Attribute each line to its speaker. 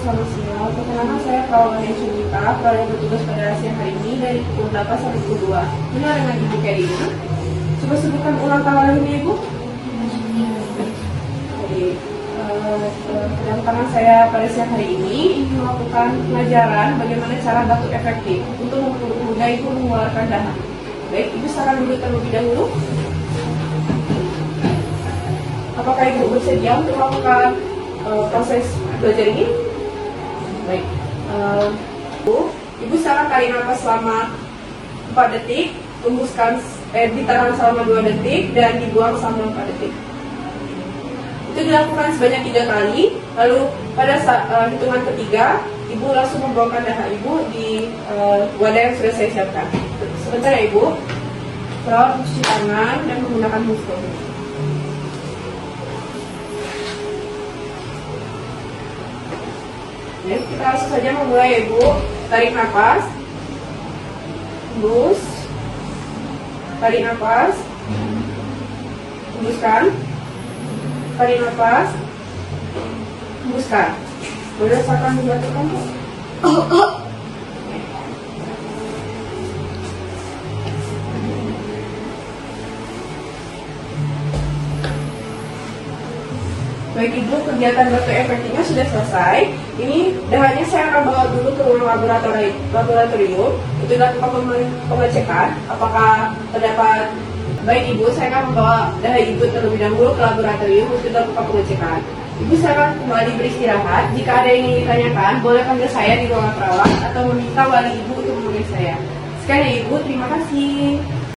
Speaker 1: selamat siang. Perkenalkan saya Paula Hensyulita, perawat yang bertugas pada siang hari ini dari pukul 8 sampai pukul 2. Benar dengan Ibu Kerina? Coba sebutkan ulang tahun lahirnya Ibu. Jadi, kedatangan saya pada siang hari ini ingin melakukan pelajaran bagaimana cara batuk efektif untuk mempermudah Ibu mengeluarkan dahak. Baik, Ibu silakan duduk terlebih dahulu. Apakah Ibu bersedia untuk melakukan proses belajar ini? Baik, Ibu silakan tarik nafas selama 4 detik, hembuskan, ditahan selama 2 detik, dan dibuang selama 4 detik. Itu dilakukan sebanyak 3 kali, lalu pada hitungan ketiga, Ibu langsung membuangkan dahak Ibu di wadah yang sudah saya siapkan. Sebentar ya Ibu, perawat mencuci tangan dan menggunakan handphone. Kita langsung saja memulai ya Ibu. Tarik nafas, hembus, tarik nafas, hembuskan, tarik nafas, hembuskan. Boleh rasakan dibatukkan kok. Baik Ibu, kegiatan batuk efektifnya sudah selesai. Ini dahaknya saya akan bawa dulu ke ruang laboratorium untuk dilakukan pengecekan apakah terdapat. Baik Ibu, saya akan membawa dahak Ibu terlebih dahulu ke laboratorium untuk dilakukan pengecekan. Ibu silakan kembali beristirahat. Jika ada yang ingin ditanyakan, boleh panggil saya di ruangan perawat atau meminta wali Ibu untuk memanggil saya. Sekian ya Ibu, terima kasih.